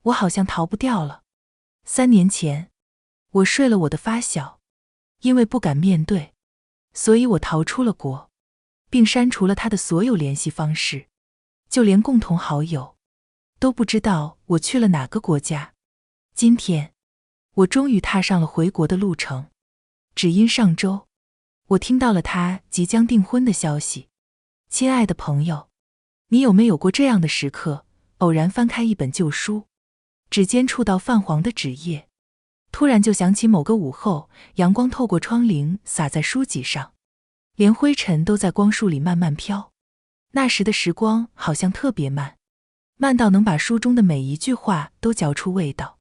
我好像逃不掉了。3年前，我睡了我的发小，因为不敢面对，所以我逃出了国，并删除了他的所有联系方式，就连共同好友都不知道我去了哪个国家。今天，我终于踏上了回国的路程，只因上周，我听到了他即将订婚的消息。亲爱的朋友，你有没有过这样的时刻，偶然翻开一本旧书，指尖触到泛黄的纸页，突然就想起某个午后，阳光透过窗棂洒在书籍上，连灰尘都在光束里慢慢飘。那时的时光好像特别慢，慢到能把书中的每一句话都嚼出味道。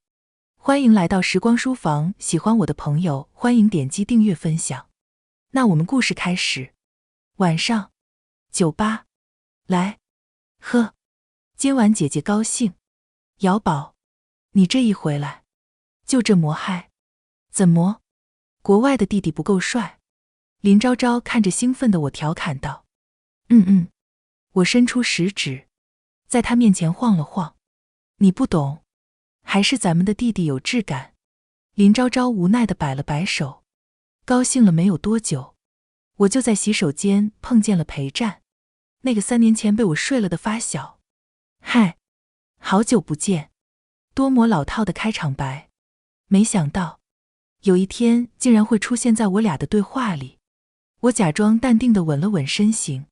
欢迎来到时光书房，喜欢我的朋友欢迎点击订阅分享。那我们故事开始。晚上，酒吧，来，喝，今晚姐姐高兴。瑶宝，你这一回来，就这么嗨？怎么？国外的弟弟不够帅？林昭昭看着兴奋的我调侃道。我伸出食指，在他面前晃了晃。你不懂，还是咱们的弟弟有质感。林昭昭无奈地摆了摆手。高兴了没有多久，我就在洗手间碰见了裴战，那个3年前被我睡了的发小。嗨，好久不见。多么老套的开场白，没想到有一天竟然会出现在我俩的对话里。我假装淡定地稳了稳身形，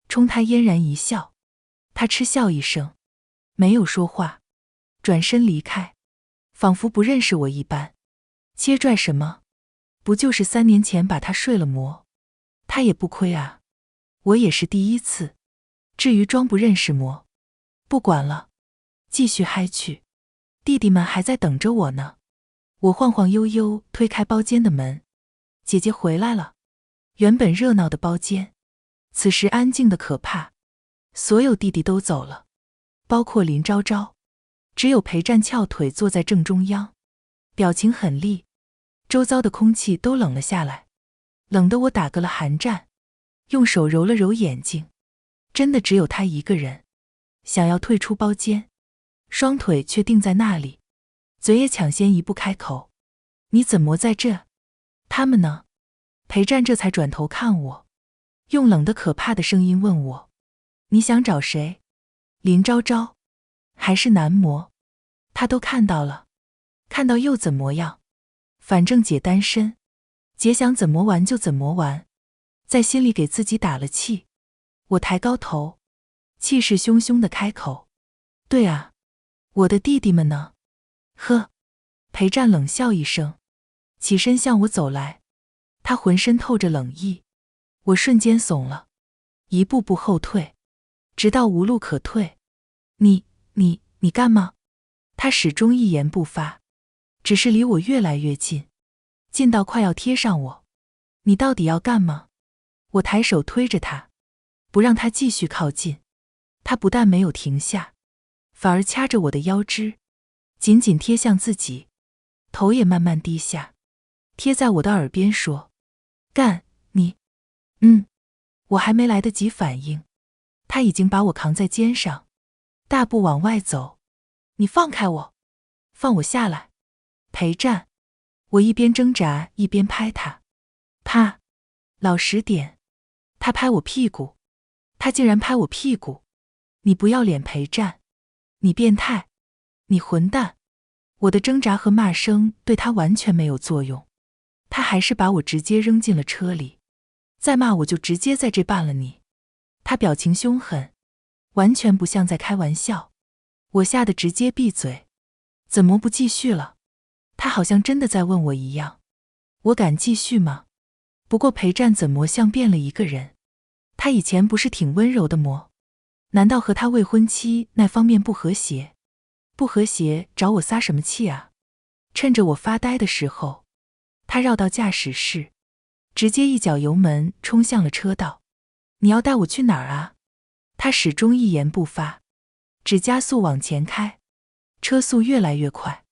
冲他嫣然一笑。他嗤笑一声，没有说话，转身离开，仿佛不认识我一般。切拽什么？不就是3年前把他睡了魔？他也不亏啊，我也是第一次。至于装不认识魔，不管了，继续嗨去。弟弟们还在等着我呢。我晃晃悠悠推开包间的门，姐姐回来了。原本热闹的包间，此时安静的可怕。所有弟弟都走了，包括林昭昭，只有裴战翘腿坐在正中央，表情很厉。周遭的空气都冷了下来，冷得我打个了寒战，用手揉了揉眼睛。真的只有他一个人。想要退出包间，双腿却定在那里，嘴也抢先一步开口。你怎么在这？他们呢？裴战这才转头看我，用冷的可怕的声音问我，你想找谁？林昭昭？还是男模？他都看到了，看到又怎么样？反正姐单身，姐想怎么玩就怎么玩。在心里给自己打了气。我抬高头，气势汹汹地开口，对啊，我的弟弟们呢？呵，裴战冷笑一声，起身向我走来。他浑身透着冷意，我瞬间怂了，一步步后退，直到无路可退。你干嘛？他始终一言不发，只是离我越来越近，近到快要贴上我。你到底要干嘛？我抬手推着他，不让他继续靠近。他不但没有停下，反而掐着我的腰肢，紧紧贴向自己，头也慢慢低下，贴在我的耳边说，干，你。我还没来得及反应，他已经把我扛在肩上，大步往外走。你放开我，放我下来。裴战。我一边挣扎一边拍他。啪，老实点。他拍我屁股，他竟然拍我屁股。你不要脸裴战，你变态，你混蛋。我的挣扎和骂声对他完全没有作用，他还是把我直接扔进了车里。再骂我就直接在这办了你。他表情凶狠，完全不像在开玩笑。我吓得直接闭嘴。怎么不继续了？他好像真的在问我一样。我敢继续吗？不过裴战怎么像变了一个人？他以前不是挺温柔的么？难道和他未婚妻那方面不和谐？不和谐找我撒什么气啊？趁着我发呆的时候，他绕到驾驶室，直接一脚油门冲向了车道。你要带我去哪儿啊？他始终一言不发，只加速往前开，车速越来越快，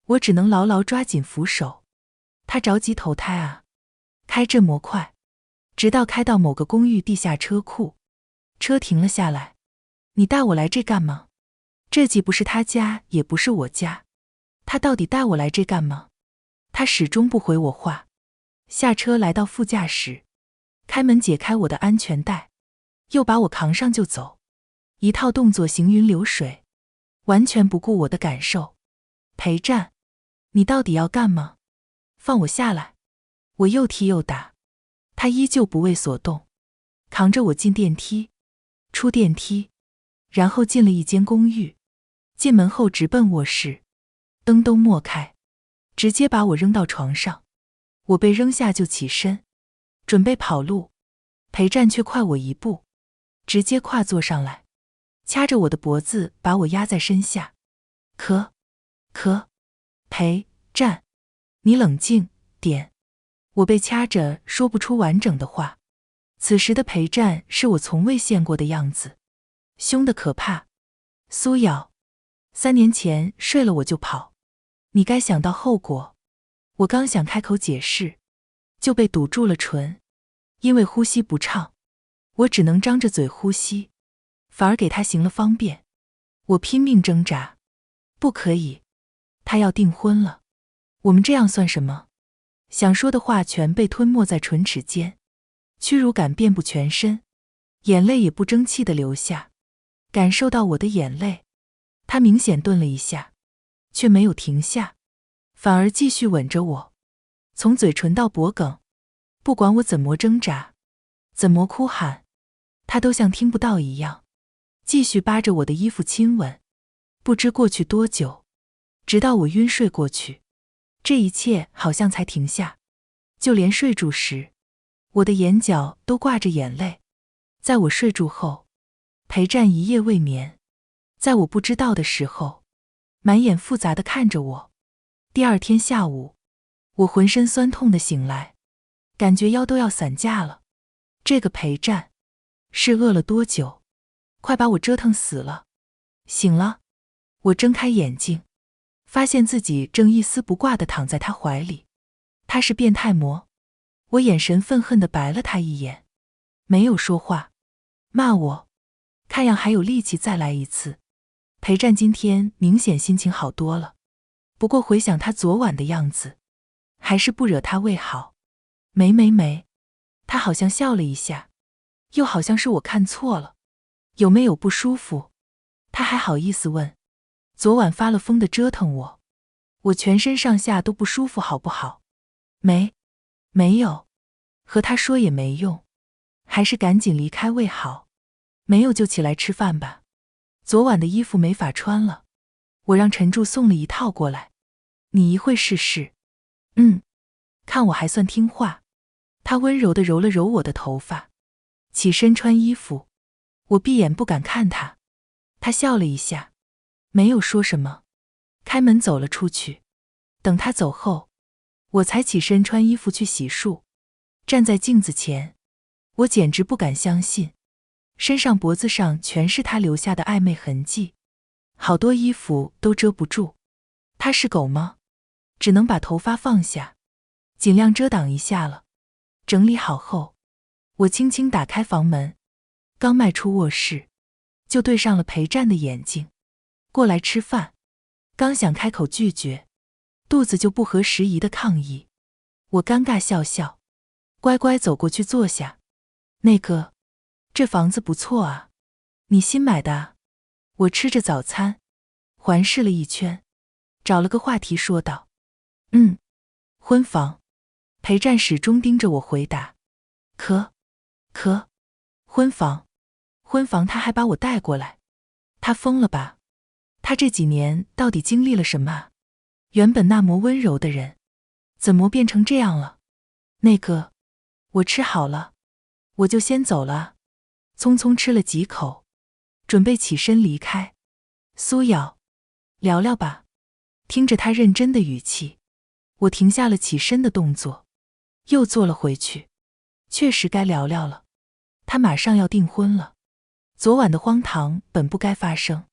我只能牢牢抓紧扶手。他着急投胎啊，开这么快，直到开到某个公寓地下车库，车停了下来。你带我来这干嘛？这既不是他家，也不是我家，他到底带我来这干嘛？他始终不回我话。下车来到副驾驶，开门解开我的安全带，又把我扛上就走，一套动作行云流水，完全不顾我的感受。裴战，你到底要干嘛？放我下来！我又踢又打，他依旧不为所动，扛着我进电梯，出电梯，然后进了一间公寓，进门后直奔卧室，灯都没开，直接把我扔到床上。我被扔下就起身，准备跑路，裴战却快我一步，直接跨坐上来，掐着我的脖子把我压在身下。裴战，你冷静点。我被掐着说不出完整的话。此时的裴战是我从未见过的样子，凶得可怕。苏瑶，3年前睡了我就跑，你该想到后果。我刚想开口解释，就被堵住了唇，因为呼吸不畅，我只能张着嘴呼吸，反而给他行了方便。我拼命挣扎，不可以，他要订婚了，我们这样算什么？想说的话全被吞没在唇齿间，屈辱感遍布全身，眼泪也不争气地流下。感受到我的眼泪，他明显顿了一下，却没有停下，反而继续吻着我，从嘴唇到脖颈，不管我怎么挣扎，怎么哭喊，他都像听不到一样，继续扒着我的衣服亲吻。不知过去多久，直到我晕睡过去，这一切好像才停下。就连睡住时，我的眼角都挂着眼泪。在我睡住后，裴战一夜未眠，在我不知道的时候，满眼复杂地看着我。第二天下午，我浑身酸痛地醒来，感觉腰都要散架了。这个裴战是饿了多久？快把我折腾死了。醒了，我睁开眼睛，发现自己正一丝不挂地躺在他怀里。他是变态魔。我眼神愤恨地白了他一眼，没有说话，骂我，看样还有力气再来一次。裴战今天明显心情好多了，不过回想他昨晚的样子，还是不惹他胃好。没，他好像笑了一下，又好像是我看错了。有没有不舒服？他还好意思问。昨晚发了疯的折腾我，我全身上下都不舒服好不好？没有，和他说也没用，还是赶紧离开为好。没有就起来吃饭吧，昨晚的衣服没法穿了，我让陈柱送了一套过来，你一会试试。看我还算听话。他温柔地揉了揉我的头发，起身穿衣服。我闭眼不敢看他，他笑了一下，没有说什么，开门走了出去。等他走后，我才起身穿衣服去洗漱。站在镜子前，我简直不敢相信，身上脖子上全是他留下的暧昧痕迹，好多衣服都遮不住。他是狗吗？只能把头发放下，尽量遮挡一下了。整理好后，我轻轻打开房门，刚迈出卧室，就对上了裴战的眼睛。过来吃饭。刚想开口拒绝，肚子就不合时宜的抗议。我尴尬笑笑，乖乖走过去坐下。这房子不错啊，你新买的啊？我吃着早餐，环视了一圈，找了个话题说道。婚房。裴战始终盯着我回答。婚房他还把我带过来，他疯了吧？他这几年到底经历了什么啊？原本那么温柔的人，怎么变成这样了？我吃好了，我就先走了。匆匆吃了几口，准备起身离开。苏瑶，聊聊吧。听着他认真的语气，我停下了起身的动作，又坐了回去。确实该聊聊了，他马上要订婚了，昨晚的荒唐本不该发生。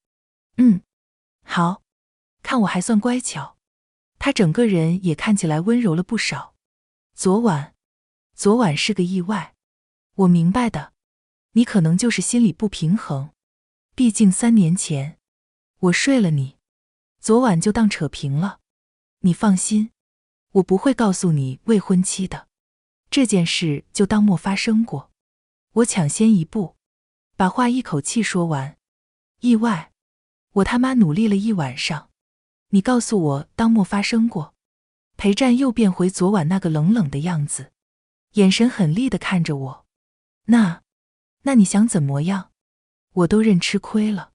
好，看我还算乖巧。他整个人也看起来温柔了不少。昨晚是个意外，我明白的，你可能就是心里不平衡，毕竟3年前我睡了你，昨晚就当扯平了。你放心，我不会告诉你未婚妻的。这件事就当没发生过。我抢先一步，把话一口气说完。意外，我他妈努力了一晚上，你告诉我当没发生过。裴战又变回昨晚那个冷冷的样子，眼神狠厉地看着我。那你想怎么样？我都认吃亏了，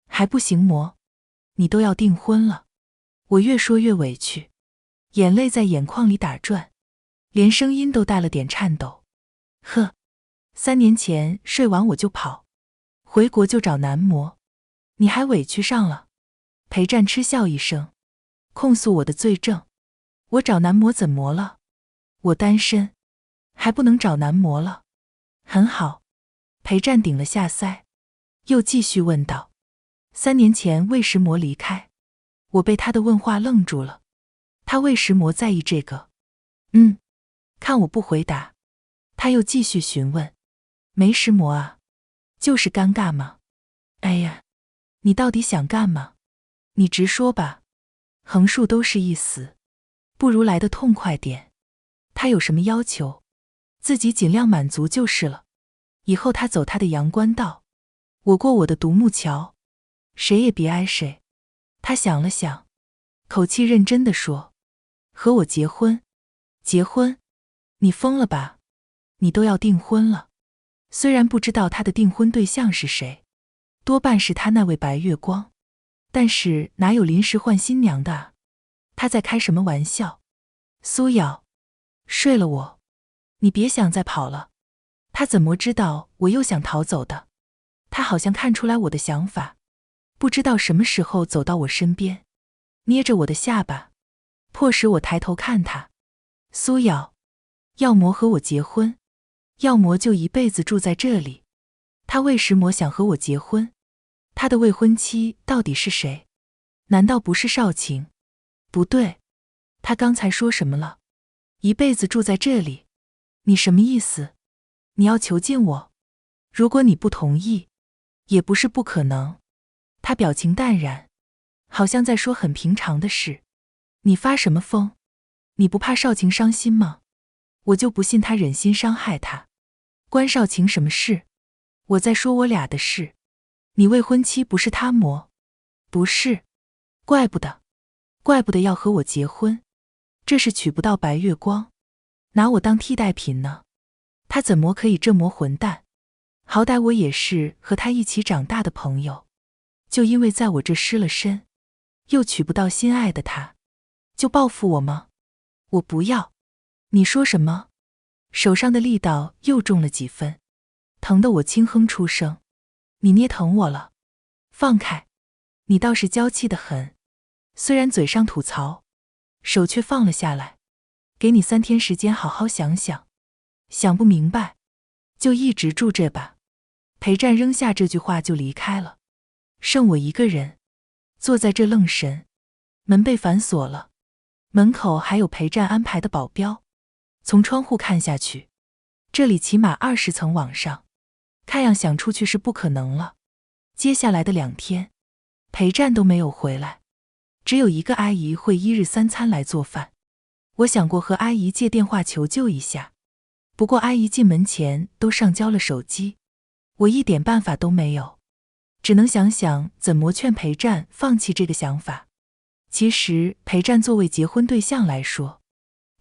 还不行么？你都要订婚了。我越说越委屈，眼泪在眼眶里打转，连声音都带了点颤抖。呵，3年前睡完我就跑，回国就找男模，你还委屈上了？裴战嗤笑一声，控诉我的罪证。我找男模怎么了？我单身，还不能找男模了？很好。裴战顶了下腮，又继续问道：3年前魏石魔离开，我被他的问话愣住了。他魏石魔在意这个？看我不回答，他又继续询问：没石魔啊，就是尴尬吗？哎呀，你到底想干嘛？你直说吧，横竖都是一死，不如来得痛快点。他有什么要求，自己尽量满足就是了。以后他走他的阳关道，我过我的独木桥，谁也别挨谁。他想了想，口气认真地说：和我结婚？结婚？你疯了吧？你都要订婚了。虽然不知道他的订婚对象是谁，多半是他那位白月光，但是哪有临时换新娘的啊？他在开什么玩笑？苏瑶，睡了我，你别想再跑了。他怎么知道我又想逃走的？他好像看出来我的想法，不知道什么时候走到我身边，捏着我的下巴，迫使我抬头看他。苏瑶，要么和我结婚，要么就一辈子住在这里。他为什么想和我结婚？他的未婚妻到底是谁？难道不是少晴？不对，他刚才说什么了？一辈子住在这里，你什么意思？你要囚禁我？如果你不同意，也不是不可能。他表情淡然，好像在说很平常的事。你发什么疯？你不怕少晴伤心吗？我就不信他忍心伤害他。关少晴什么事？我在说我俩的事。你未婚妻不是他魔？不是。怪不得要和我结婚，这是娶不到白月光，拿我当替代品呢。他怎么可以这么混蛋？好歹我也是和他一起长大的朋友，就因为在我这失了身，又娶不到心爱的他，就报复我吗？我不要。你说什么？手上的力道又重了几分，疼得我轻哼出声。你捏疼我了，放开。你倒是娇气得很，虽然嘴上吐槽，手却放了下来。给你3天时间好好想想，想不明白就一直住这吧。裴战扔下这句话就离开了，剩我一个人坐在这愣神。门被反锁了，门口还有裴战安排的保镖。从窗户看下去，这里起码20层往上，看样想出去是不可能了。接下来的2天，裴战都没有回来，只有一个阿姨会1日3餐来做饭。我想过和阿姨借电话求救一下，不过阿姨进门前都上交了手机，我一点办法都没有，只能想想怎么劝裴战放弃这个想法。其实裴战作为结婚对象来说，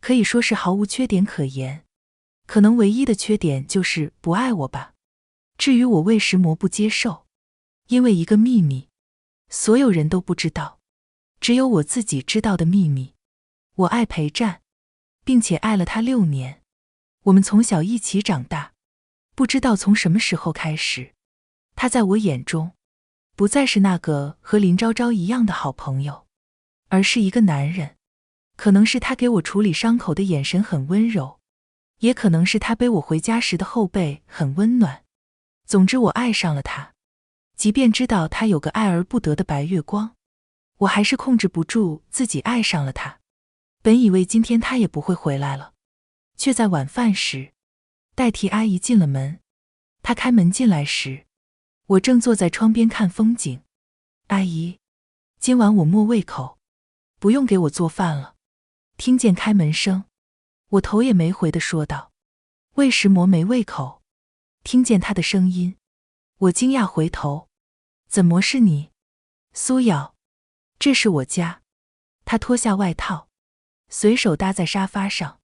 可以说是毫无缺点可言，可能唯一的缺点就是不爱我吧。至于我为什么不接受，因为一个秘密，所有人都不知道，只有我自己知道的秘密。我爱裴战，并且爱了他6年，我们从小一起长大，不知道从什么时候开始，他在我眼中不再是那个和林昭昭一样的好朋友，而是一个男人。可能是他给我处理伤口的眼神很温柔，也可能是他背我回家时的后背很温暖。总之我爱上了他，即便知道他有个爱而不得的白月光，我还是控制不住自己爱上了他。本以为今天他也不会回来了，却在晚饭时代替阿姨进了门。他开门进来时，我正坐在窗边看风景，阿姨，今晚我没胃口，不用给我做饭了。听见开门声，我头也没回地说道。魏时魔没胃口。听见他的声音，我惊讶回头，怎么是你？苏瑶，这是我家。他脱下外套，随手搭在沙发上，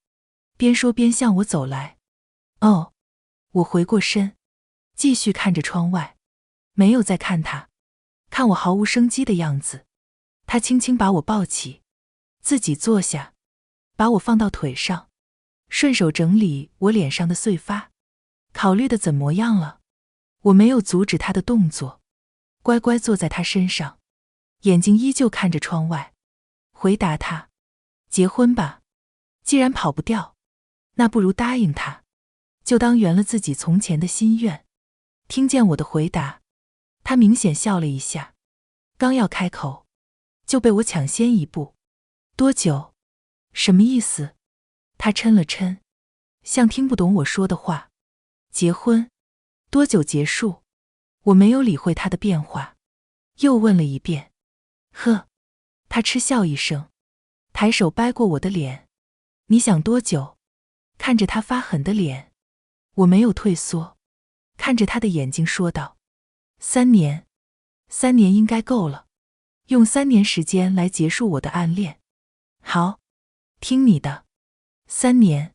边说边向我走来。哦，我回过身，继续看着窗外，没有再看他。看我毫无生机的样子，他轻轻把我抱起，自己坐下，把我放到腿上，顺手整理我脸上的碎发。考虑的怎么样了？我没有阻止他的动作，乖乖坐在他身上，眼睛依旧看着窗外，回答他：结婚吧，既然跑不掉，那不如答应他，就当圆了自己从前的心愿。听见我的回答，他明显笑了一下，刚要开口，就被我抢先一步。多久？什么意思？他嗔了嗔，像听不懂我说的话。结婚？多久结束？我没有理会他的变化，又问了一遍。呵，他嗤笑一声，抬手掰过我的脸。你想多久？看着他发狠的脸，我没有退缩，看着他的眼睛说道：3年，3年应该够了，用3年时间来结束我的暗恋。好，听你的。3年。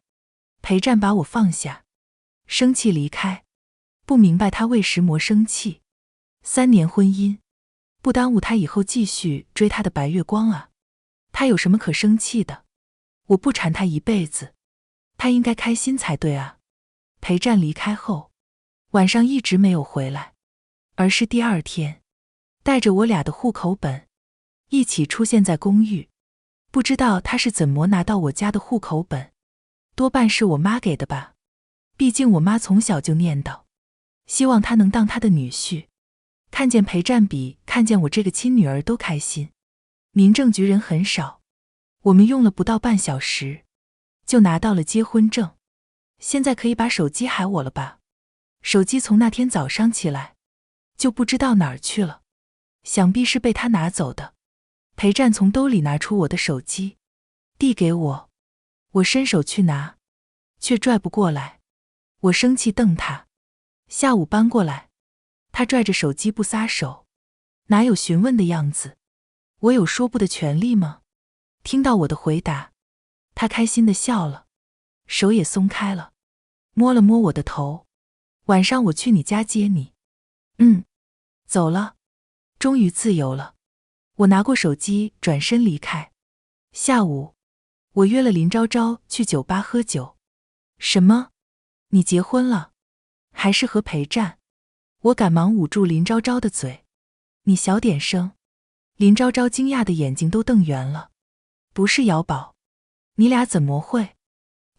裴战把我放下，生气离开。不明白他为什么生气。3年婚姻，不耽误他以后继续追他的白月光啊。他有什么可生气的？我不缠他一辈子，他应该开心才对啊。裴战离开后，晚上一直没有回来，而是第2天，带着我俩的户口本，一起出现在公寓。不知道他是怎么拿到我家的户口本，多半是我妈给的吧。毕竟我妈从小就念叨，希望他能当他的女婿。看见裴战比看见我这个亲女儿都开心。民政局人很少，我们用了不到半小时，就拿到了结婚证。现在可以把手机还我了吧？手机从那天早上起来，就不知道哪儿去了，想必是被他拿走的。裴战从兜里拿出我的手机，递给我，我伸手去拿，却拽不过来。我生气瞪他，下午搬过来。他拽着手机不撒手，哪有询问的样子？我有说不的权利吗？听到我的回答，他开心地笑了，手也松开了，摸了摸我的头。晚上我去你家接你。走了。终于自由了。我拿过手机转身离开。下午，我约了林昭昭去酒吧喝酒。什么？你结婚了？还是和裴战？我赶忙捂住林昭昭的嘴。你小点声。林昭昭惊讶的眼睛都瞪圆了。不是瑶宝，你俩怎么会？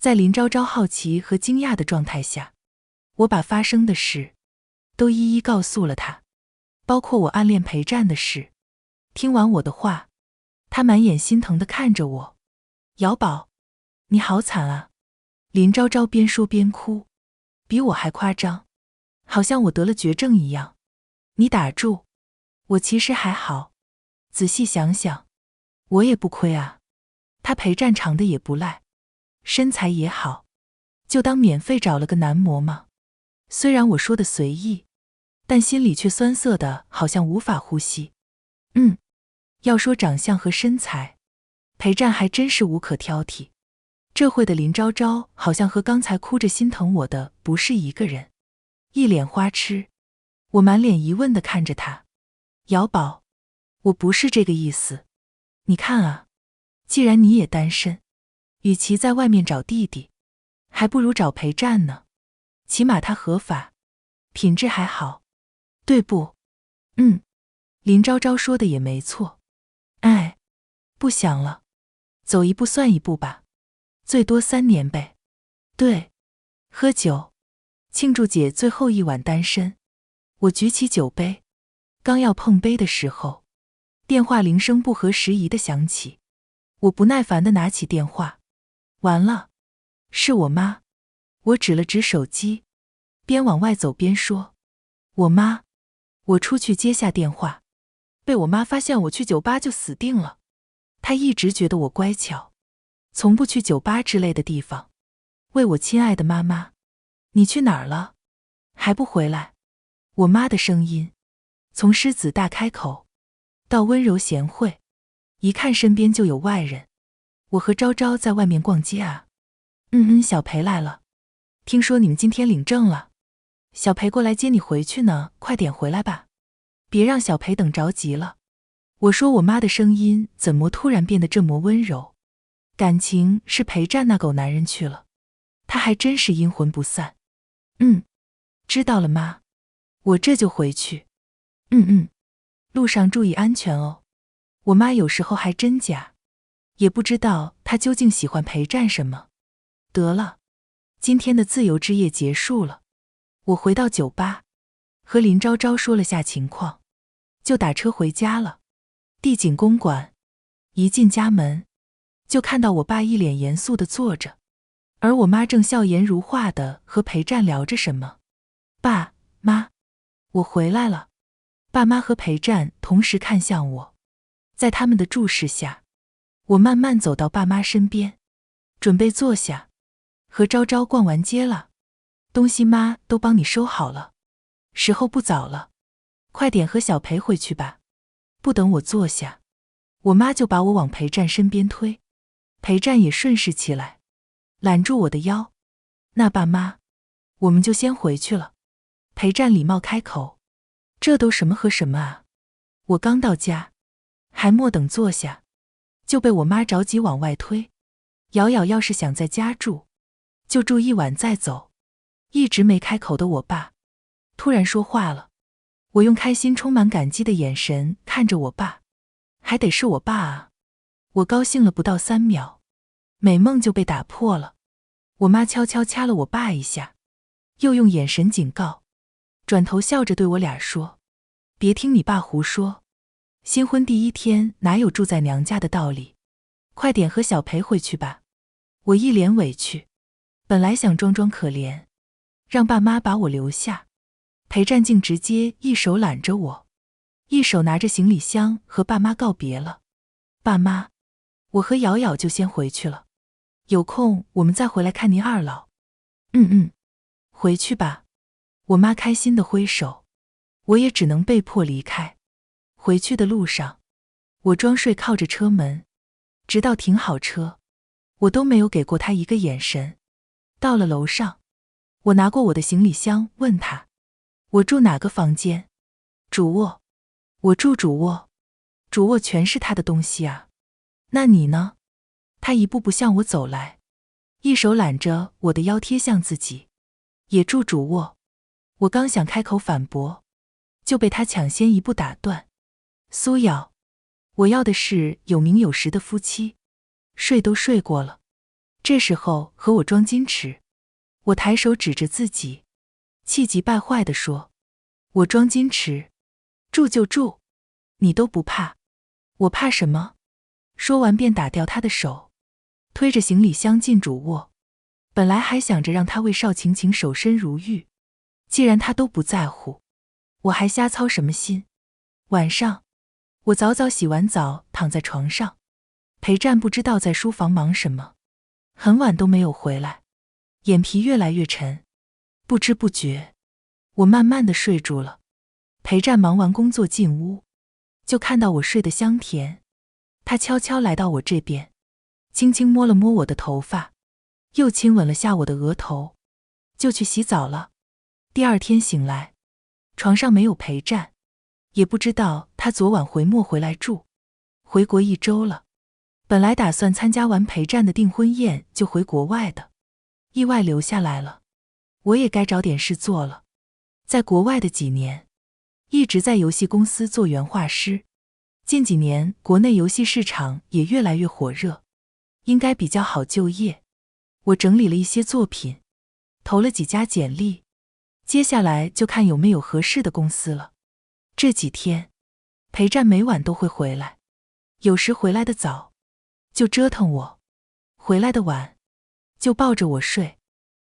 在林昭昭好奇和惊讶的状态下，我把发生的事都一一告诉了他，包括我暗恋裴战的事。听完我的话，他满眼心疼地看着我。瑶宝，你好惨啊。林昭昭边说边哭，比我还夸张，好像我得了绝症一样。你打住，我其实还好。仔细想想，我也不亏啊。他裴战长得也不赖，身材也好，就当免费找了个男模嘛。虽然我说的随意，但心里却酸涩的好像无法呼吸。要说长相和身材，裴战还真是无可挑剔。这会的林昭昭好像和刚才哭着心疼我的不是一个人，一脸花痴。我满脸疑问地看着他。瑶宝，我不是这个意思。你看啊，既然你也单身，与其在外面找弟弟，还不如找裴战呢。起码他合法，品质还好，对不？林昭昭说的也没错。不想了，走一步算一步吧，最多3年呗。对，喝酒，庆祝姐最后一晚单身。我举起酒杯，刚要碰杯的时候，电话铃声不合时宜地响起。我不耐烦地拿起电话，完了，是我妈。我指了指手机，边往外走边说：我妈。我出去接下电话，被我妈发现我去酒吧就死定了。她一直觉得我乖巧，从不去酒吧之类的地方。为我亲爱的妈妈，你去哪儿了？还不回来？我妈的声音从狮子大开口到温柔贤惠，一看身边就有外人。我和昭昭在外面逛街啊。小裴来了，听说你们今天领证了，小裴过来接你回去呢，快点回来吧，别让小裴等着急了。我说我妈的声音怎么突然变得这么温柔？感情是裴战那狗男人去了，他还真是阴魂不散。知道了妈，我这就回去。路上注意安全哦。我妈有时候还真假，也不知道她究竟喜欢裴战什么。得了，今天的自由之夜结束了，我回到酒吧，和林昭昭说了下情况，就打车回家了。帝景公馆，一进家门，就看到我爸一脸严肃地坐着，而我妈正笑颜如画地和裴战聊着什么。爸妈，我回来了。爸妈和裴战同时看向我，在他们的注视下，我慢慢走到爸妈身边，准备坐下。和昭昭逛完街了，东西妈都帮你收好了，时候不早了，快点和小裴回去吧。不等我坐下，我妈就把我往裴战身边推，裴战也顺势起来，揽住我的腰。那爸妈，我们就先回去了。裴战礼貌开口，这都什么和什么啊？我刚到家，还没等坐下，就被我妈着急往外推。瑶瑶要是想在家住，就住一晚再走。一直没开口的我爸突然说话了，我用开心充满感激的眼神看着我爸，还得是我爸啊。我高兴了不到3秒，美梦就被打破了。我妈悄悄掐了我爸一下，又用眼神警告，转头笑着对我俩说，别听你爸胡说，新婚第一天哪有住在娘家的道理，快点和小裴回去吧。我一脸委屈，本来想装装可怜，让爸妈把我留下，裴战竟直接一手揽着我，一手拿着行李箱和爸妈告别了。爸妈，我和瑶瑶就先回去了，有空我们再回来看您二老。回去吧。我妈开心地挥手，我也只能被迫离开。回去的路上，我装睡靠着车门，直到停好车，我都没有给过她一个眼神。到了楼上，我拿过我的行李箱问她，我住哪个房间？主卧。我住主卧。主卧全是她的东西啊。那你呢？她一步步向我走来，一手揽着我的腰贴向自己，也住主卧。我刚想开口反驳，就被她抢先一步打断。苏瑶，我要的是有名有实的夫妻，睡都睡过了，这时候和我装矜持。我抬手指着自己，气急败坏地说，我装矜持？住就住，你都不怕，我怕什么？说完便打掉他的手，推着行李箱进主卧。本来还想着让他为邵晴晴守身如玉，既然他都不在乎，我还瞎操什么心？晚上，我早早洗完澡躺在床上，裴战不知道在书房忙什么，很晚都没有回来，眼皮越来越沉，不知不觉，我慢慢的睡住了。裴战忙完工作进屋，就看到我睡得香甜，他悄悄来到我这边，轻轻摸了摸我的头发，又亲吻了下我的额头，就去洗澡了。第二天醒来，床上没有裴战，也不知道他昨晚回没回来住。回国1周了，本来打算参加完裴战的订婚宴就回国外的，意外留下来了。我也该找点事做了。在国外的几年，一直在游戏公司做原画师，近几年国内游戏市场也越来越火热，应该比较好就业。我整理了一些作品，投了几家简历，接下来就看有没有合适的公司了。这几天，裴战每晚都会回来，有时回来的早，就折腾我；回来的晚，就抱着我睡。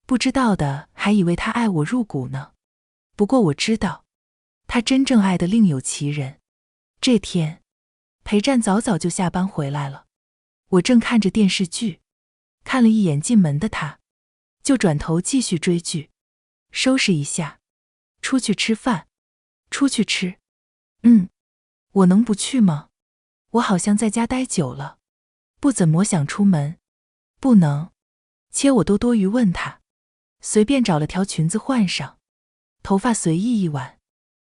不知道的还以为他爱我入骨呢。不过我知道，他真正爱的另有其人。这天，裴战早早就下班回来了。我正看着电视剧，看了一眼进门的他，就转头继续追剧。收拾一下，出去吃饭。出去吃？我能不去吗？我好像在家待久了，不怎么想出门。不能。切我都多余问他，随便找了条裙子换上，头发随意一挽，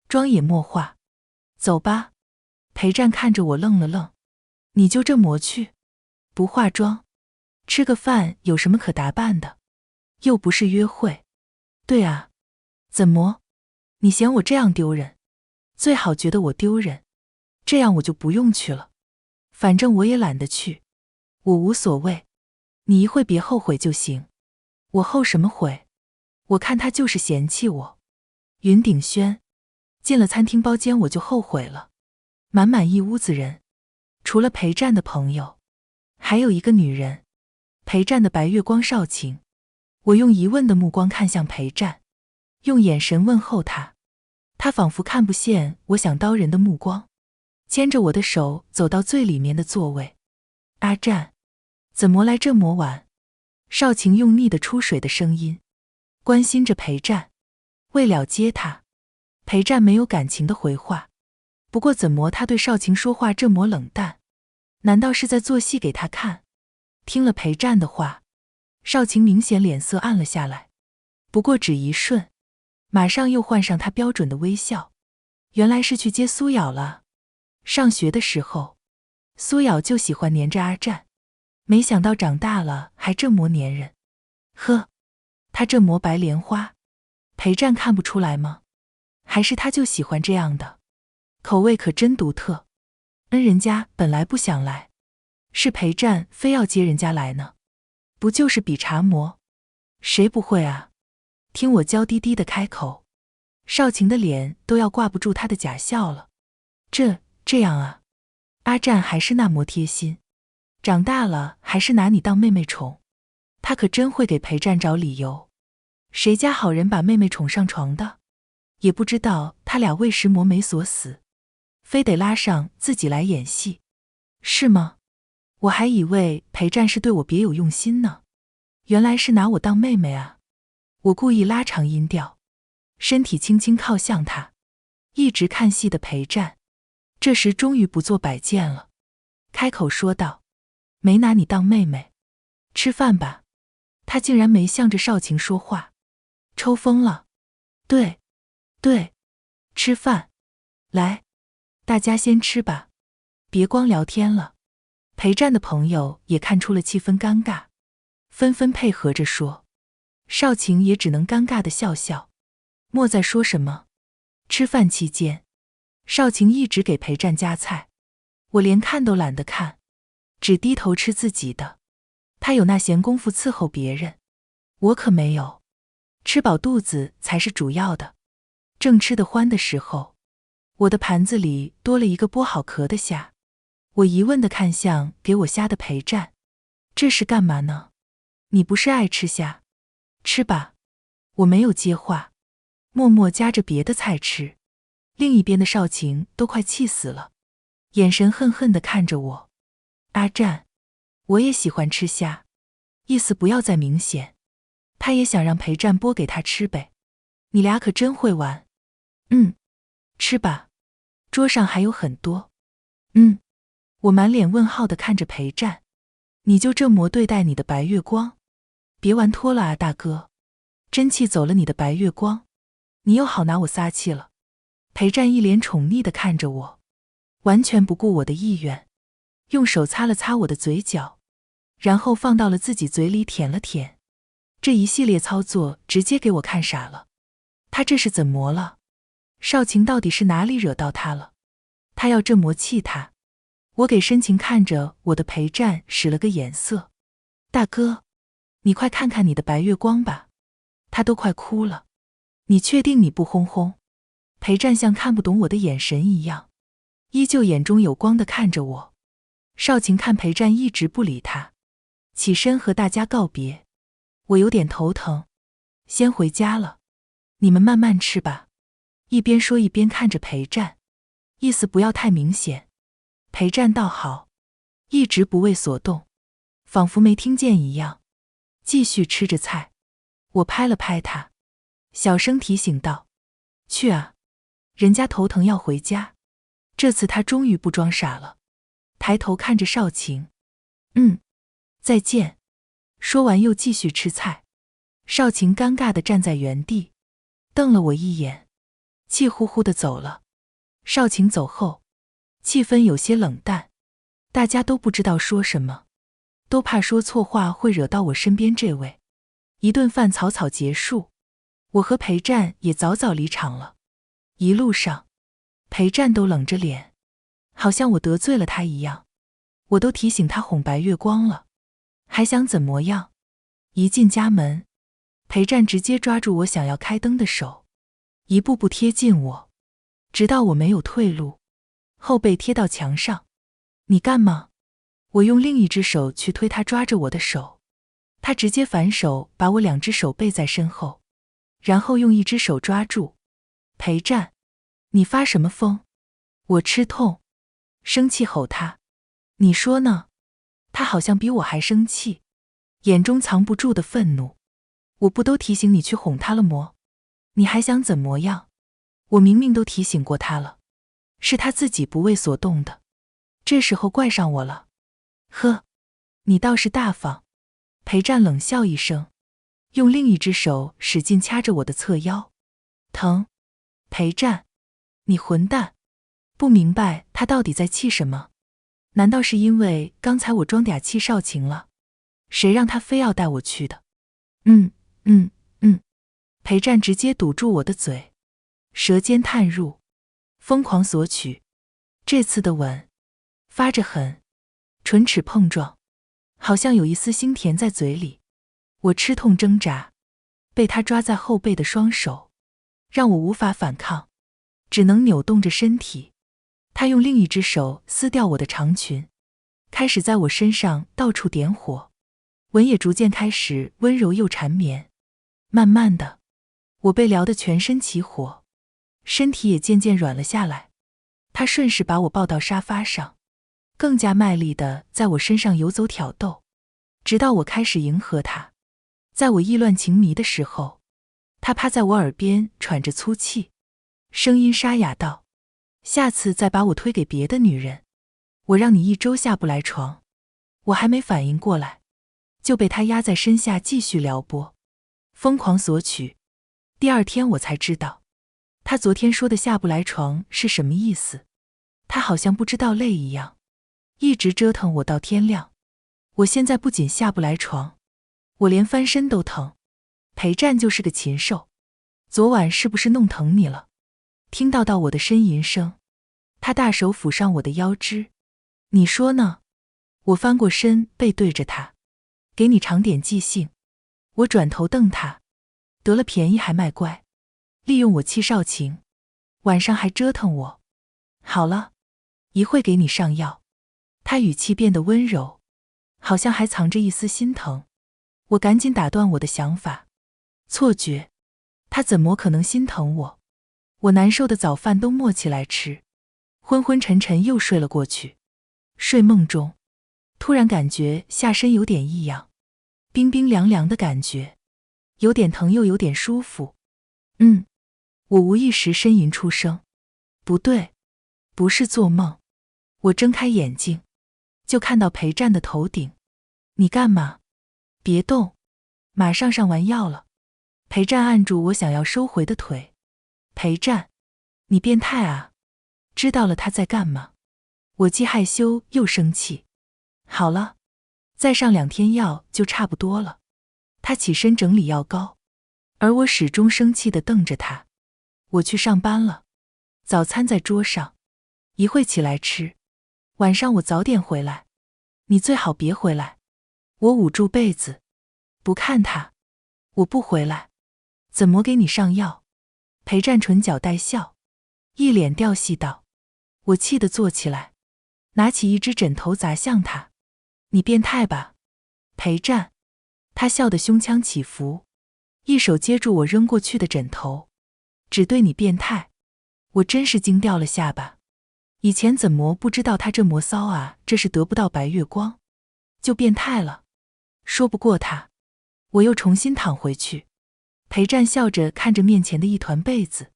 妆也莫化。走吧。裴战看着我愣了愣，你就这么去？不化妆？吃个饭有什么可打扮的？又不是约会。对啊。怎么？你嫌我这样丢人？最好觉得我丢人，这样我就不用去了。反正我也懒得去，我无所谓，你一会别后悔就行。我后什么悔？我看他就是嫌弃我。云顶轩。进了餐厅包间我就后悔了，满满一屋子人，除了裴战的朋友，还有一个女人，裴战的白月光少晴。我用疑问的目光看向裴战，用眼神问候他，他仿佛看不见我想刀人的目光，牵着我的手走到最里面的座位。阿战，怎么来这么晚？少晴用腻的出水的声音关心着裴战。为了接他。裴战没有感情的回话，不过怎么他对少晴说话这么冷淡？难道是在做戏给他看？听了裴战的话，少晴明显脸色暗了下来，不过只一瞬，马上又换上他标准的微笑。原来是去接苏瑶了。上学的时候，苏瑶就喜欢黏着阿战，没想到长大了还这么粘人。呵，他这么白莲花，裴战看不出来吗？还是他就喜欢这样的？口味可真独特。人家本来不想来，是裴战非要接人家来呢。不就是比茶魔？谁不会啊？听我娇滴滴的开口，少晴的脸都要挂不住他的假笑了。这样啊？阿战还是那么贴心，长大了还是拿你当妹妹宠。他可真会给裴战找理由。谁家好人把妹妹宠上床的？也不知道他俩为什么没锁死，非得拉上自己来演戏，是吗？我还以为裴战是对我别有用心呢，原来是拿我当妹妹啊。我故意拉长音调，身体轻轻靠向他。一直看戏的裴战，这时终于不做摆件了，开口说道：没拿你当妹妹，吃饭吧。他竟然没向着少晴说话，抽风了。对，吃饭。来，大家先吃吧，别光聊天了。裴战的朋友也看出了气氛尴尬，纷纷配合着说。少晴也只能尴尬地笑笑，莫再说什么。吃饭期间，少晴一直给裴战夹菜，我连看都懒得看，只低头吃自己的。他有那闲工夫伺候别人，我可没有。吃饱肚子才是主要的。正吃得欢的时候，我的盘子里多了一个剥好壳的虾。我疑问地看向给我虾的裴战，这是干嘛呢？你不是爱吃虾？吃吧。我没有接话，默默夹着别的菜吃。另一边的少晴都快气死了，眼神恨恨地看着我。阿战，我也喜欢吃虾，意思不要再明显。他也想让裴战剥给他吃呗。你俩可真会玩。吃吧，桌上还有很多。我满脸问号地看着裴战，你就这么对待你的白月光？别玩脱了啊大哥，真气走了你的白月光，你又好拿我撒气了。裴战一脸宠溺地看着我，完全不顾我的意愿，用手擦了擦我的嘴角，然后放到了自己嘴里舔了舔。这一系列操作直接给我看傻了，他这是怎么了？少晴到底是哪里惹到他了？他要这么气他？我给深情看着我的裴战使了个眼色，大哥，你快看看你的白月光吧，他都快哭了。你确定你不轰轰？裴战像看不懂我的眼神一样，依旧眼中有光地看着我。少晴看裴战一直不理他，起身和大家告别。我有点头疼，先回家了，你们慢慢吃吧。一边说一边看着裴战，意思不要太明显。陪战倒好，一直不为所动，仿佛没听见一样，继续吃着菜。我拍了拍他，小声提醒道：去啊，人家头疼要回家。这次他终于不装傻了，抬头看着少晴。再见。说完又继续吃菜。少晴尴尬地站在原地，瞪了我一眼，气呼呼地走了。少晴走后，气氛有些冷淡，大家都不知道说什么，都怕说错话会惹到我身边这位。一顿饭草草结束，我和裴战也早早离场了。一路上，裴战都冷着脸，好像我得罪了他一样。我都提醒他哄白月光了，还想怎么样？一进家门，裴战直接抓住我想要开灯的手，一步步贴近我，直到我没有退路，后背贴到墙上。你干嘛？我用另一只手去推他抓着我的手，他直接反手把我两只手背在身后，然后用一只手抓住。裴战，你发什么疯？我吃痛，生气吼他。你说呢？他好像比我还生气，眼中藏不住的愤怒。我不都提醒你去哄他了么？你还想怎么样？我明明都提醒过他了，是他自己不为所动的，这时候怪上我了。呵，你倒是大方。裴战冷笑一声，用另一只手使劲掐着我的侧腰。疼。裴战，你混蛋！不明白他到底在气什么？难道是因为刚才我装嗲气少晴了？谁让他非要带我去的？裴战直接堵住我的嘴，舌尖探入，疯狂索取。这次的吻发着狠，唇齿碰撞，好像有一丝腥甜在嘴里。我吃痛挣扎，被他抓在后背的双手让我无法反抗，只能扭动着身体。他用另一只手撕掉我的长裙，开始在我身上到处点火，吻也逐渐开始温柔又缠绵。慢慢的，我被撩得全身起火，身体也渐渐软了下来。他顺势把我抱到沙发上，更加卖力地在我身上游走挑逗，直到我开始迎合他。在我意乱情迷的时候，他趴在我耳边喘着粗气，声音沙哑道：下次再把我推给别的女人，我让你1周下不来床。我还没反应过来，就被他压在身下继续撩拨，疯狂索取。第二天我才知道，他昨天说的下不来床是什么意思。他好像不知道累一样，一直折腾我到天亮。我现在不仅下不来床，我连翻身都疼。裴战就是个禽兽，昨晚是不是弄疼你了？听到我的呻吟声，他大手抚上我的腰肢。你说呢？我翻过身背对着他，给你长点记性。我转头瞪他，得了便宜还卖乖，利用我气少晴，晚上还折腾我。好了，一会给你上药。他语气变得温柔，好像还藏着一丝心疼。我赶紧打断我的想法，错觉，他怎么可能心疼我？我难受的早饭都默起来吃，昏昏沉沉又睡了过去。睡梦中，突然感觉下身有点异样，冰冰凉凉的感觉，有点疼又有点舒服。我无意识呻吟出声。不对，不是做梦。我睁开眼睛，就看到裴战的头顶。你干嘛？别动，马上上完药了。裴战按住我想要收回的腿。裴战，你变态啊！知道了他在干嘛。我既害羞又生气。好了，再上2天药就差不多了。他起身整理药膏，而我始终生气地瞪着他。我去上班了，早餐在桌上，一会起来吃。晚上我早点回来，你最好别回来。我捂住被子，不看他。我不回来，怎么给你上药？裴战唇角带笑，一脸调戏道。我气得坐起来，拿起一只枕头砸向他。你变态吧？裴战。他笑得胸腔起伏，一手接住我扔过去的枕头。只对你变态？我真是惊掉了下巴。以前怎么不知道他这魔骚啊，这是得不到白月光就变态了。说不过他，我又重新躺回去。裴战笑着看着面前的一团被子，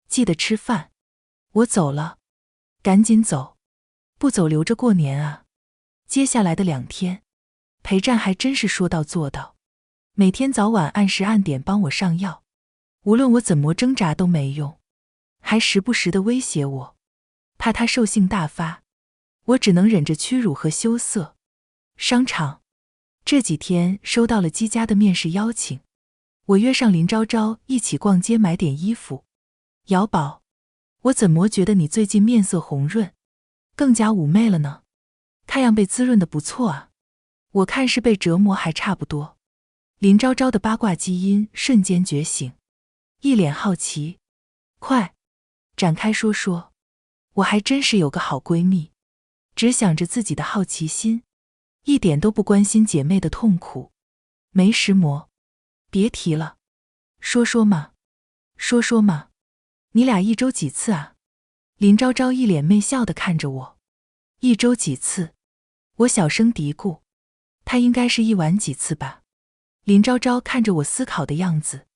记得吃饭。我走了。赶紧走，不走留着过年啊。接下来的2天，裴战还真是说到做到，每天早晚按时按点帮我上药，无论我怎么挣扎都没用，还时不时地威胁我，怕他兽性大发，我只能忍着屈辱和羞涩。商场这几天收到了姬家的面试邀请，我约上林昭昭一起逛街买点衣服。瑶宝，我怎么觉得你最近面色红润，更加妩媚了呢？看样被滋润的不错啊。我看是被折磨还差不多。林昭昭的八卦基因瞬间觉醒，一脸好奇。快，展开说说。我还真是有个好闺蜜，只想着自己的好奇心，一点都不关心姐妹的痛苦。没食魔，别提了。说说嘛，说说嘛。你俩1周几次啊？林昭昭一脸媚笑地看着我。1周几次？我小声嘀咕。她应该是1晚几次吧。林昭昭看着我思考的样子，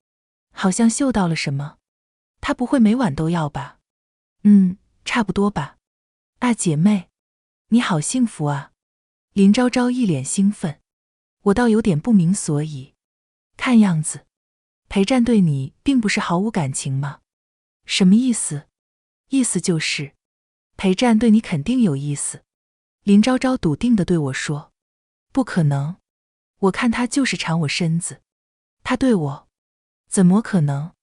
好像嗅到了什么。她不会每晚都要吧？差不多吧。啊，姐妹，你好幸福啊。林昭昭一脸兴奋，我倒有点不明所以。看样子，裴战对你并不是毫无感情吗？什么意思？意思就是，裴战对你肯定有意思。林昭昭笃定地对我说。不可能，我看他就是馋我身子。他对我，怎么可能？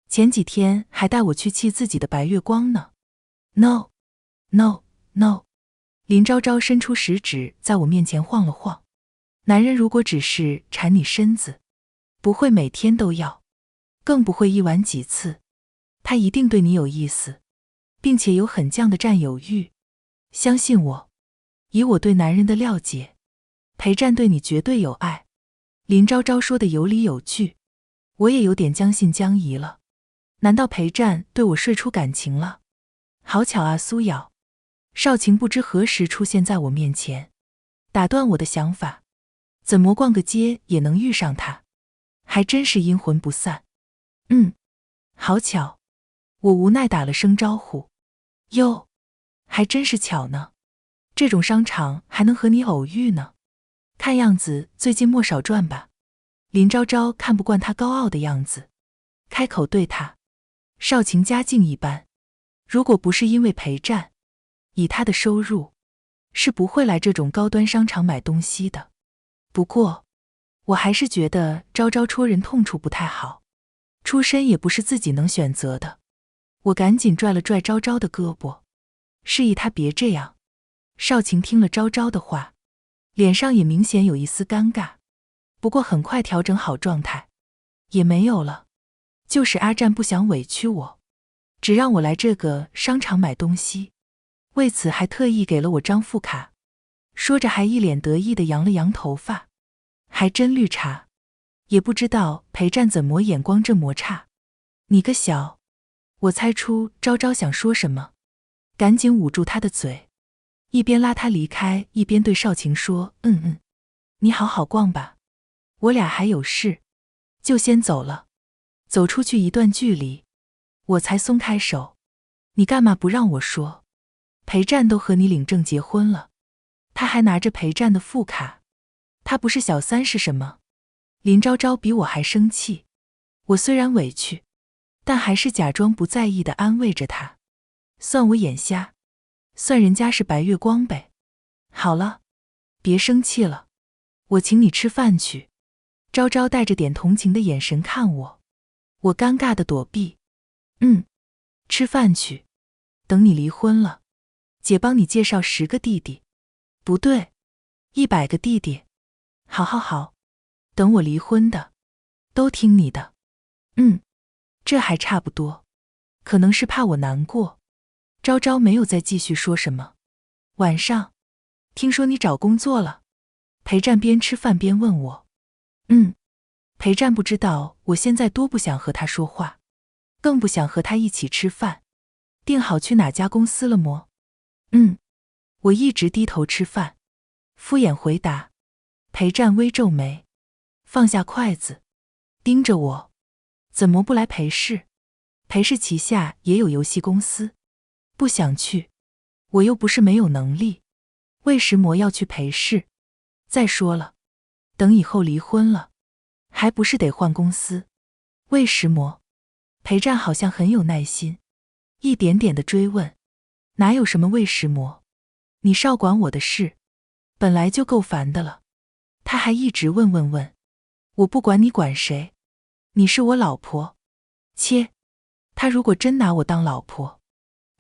前几天还带我去沏自己的白月光呢。No, no, no。林昭昭伸出食指在我面前晃了晃。男人如果只是馋你身子，不会每天都要，更不会1晚几次。他一定对你有意思，并且有很犟的占有欲。相信我，以我对男人的了解，裴战对你绝对有爱。林昭昭说的有理有据，我也有点将信将疑了。难道裴战对我睡出感情了？好巧啊，苏瑶。少晴不知何时出现在我面前，打断我的想法。怎么逛个街也能遇上他？还真是阴魂不散。好巧。我无奈打了声招呼。哟，还真是巧呢。这种商场还能和你偶遇呢。看样子最近没少赚吧。林昭昭看不惯他高傲的样子，开口对他。少晴家境一般，如果不是因为裴战，以他的收入，是不会来这种高端商场买东西的。不过，我还是觉得昭昭戳人痛处不太好，出身也不是自己能选择的。我赶紧拽了拽昭昭的胳膊，示意他别这样。少晴听了昭昭的话，脸上也明显有一丝尴尬，不过很快调整好状态，也没有了。就是阿战不想委屈我，只让我来这个商场买东西，为此还特意给了我张副卡。说着还一脸得意地扬了扬头发。还真绿茶，也不知道裴战怎么眼光这么差。你个小……我猜出昭昭想说什么，赶紧捂住他的嘴，一边拉他离开，一边对少晴说：你好好逛吧，我俩还有事，就先走了。走出去一段距离，我才松开手。你干嘛不让我说？裴战都和你领证结婚了，他还拿着裴战的副卡，他不是小三是什么？林昭昭比我还生气。我虽然委屈，但还是假装不在意地安慰着他。算我眼瞎，算人家是白月光呗。好了，别生气了，我请你吃饭去。昭昭带着点同情的眼神看我，我尴尬地躲避。吃饭去，等你离婚了，姐帮你介绍10个弟弟，不对，100个弟弟。好好好，等我离婚的，都听你的。这还差不多，可能是怕我难过。昭昭没有再继续说什么。晚上，听说你找工作了？裴战边吃饭边问我。裴战不知道我现在多不想和他说话，更不想和他一起吃饭。定好去哪家公司了么？我一直低头吃饭，敷衍回答。裴战微皱眉，放下筷子，盯着我。怎么不来裴氏？裴氏旗下也有游戏公司。不想去，我又不是没有能力。为什么要去裴氏？再说了，等以后离婚了，还不是得换公司？为什么？裴战好像很有耐心，一点点的追问。哪有什么为什么？你少管我的事，本来就够烦的了。他还一直问。我不管你管谁，你是我老婆。切，他如果真拿我当老婆，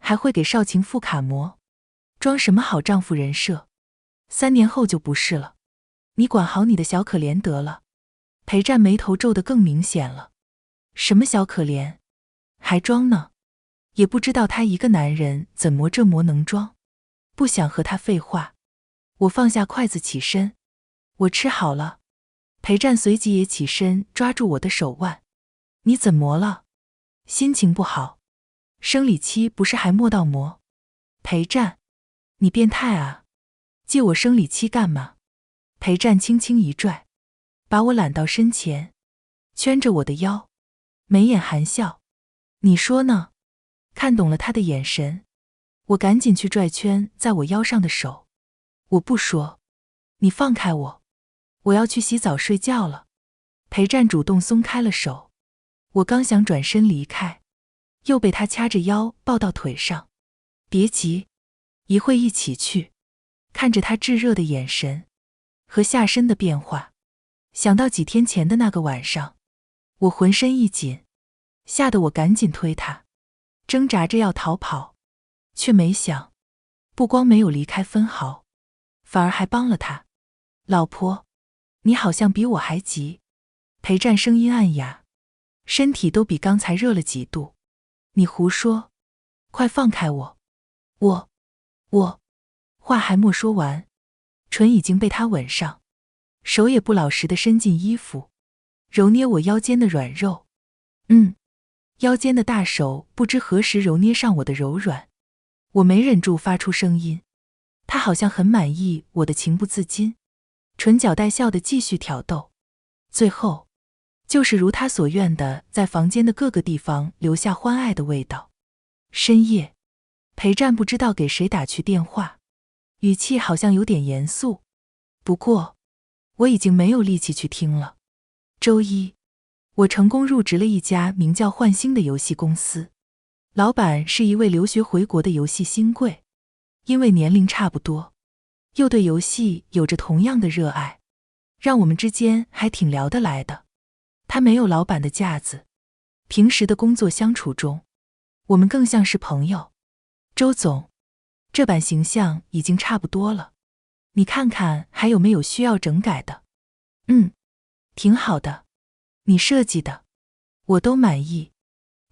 还会给少晴付卡膜，装什么好丈夫人设？3年后就不是了。你管好你的小可怜得了。裴战眉头皱得更明显了。什么小可怜？还装呢？也不知道他一个男人怎么这么能装。不想和他废话，我放下筷子起身。我吃好了。裴战随即也起身抓住我的手腕。你怎么了？心情不好？生理期不是还没到吗？裴战，你变态啊！借我生理期干嘛？裴战轻轻一拽，把我揽到身前，圈着我的腰，眉眼含笑。你说呢？看懂了他的眼神，我赶紧去拽圈在我腰上的手。我不说，你放开我，我要去洗澡睡觉了。裴战主动松开了手，我刚想转身离开，又被他掐着腰抱到腿上。别急，一会一起去。看着他炙热的眼神和下身的变化，想到几天前的那个晚上，我浑身一紧，吓得我赶紧推他，挣扎着要逃跑，却没想，不光没有离开分毫，反而还帮了他。老婆，你好像比我还急。裴战声音暗哑，身体都比刚才热了几度。你胡说，快放开我。我话还没说完，唇已经被他吻上，手也不老实地伸进衣服，揉捏我腰间的软肉。腰间的大手不知何时揉捏上我的柔软，我没忍住发出声音。他好像很满意我的情不自禁，唇角带笑地继续挑逗。最后，就是如他所愿的，在房间的各个地方留下欢爱的味道。深夜，裴战不知道给谁打去电话，语气好像有点严肃，不过我已经没有力气去听了。周一，我成功入职了一家名叫幻星的游戏公司，老板是一位留学回国的游戏新贵，因为年龄差不多，又对游戏有着同样的热爱，让我们之间还挺聊得来的。他没有老板的架子，平时的工作相处中，我们更像是朋友。周总，这版形象已经差不多了，你看看还有没有需要整改的？挺好的，你设计的，我都满意。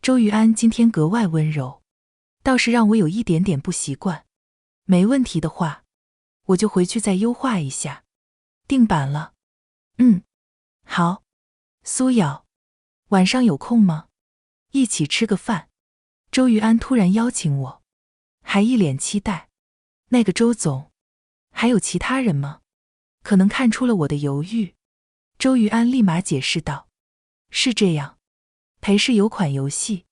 周玉安今天格外温柔，倒是让我有一点点不习惯。没问题的话，我就回去再优化一下。定版了。好。苏瑶，晚上有空吗？一起吃个饭。周玉安突然邀请我，还一脸期待。那个周总，还有其他人吗？可能看出了我的犹豫，周玉安立马解释道：是这样，裴氏有款游戏，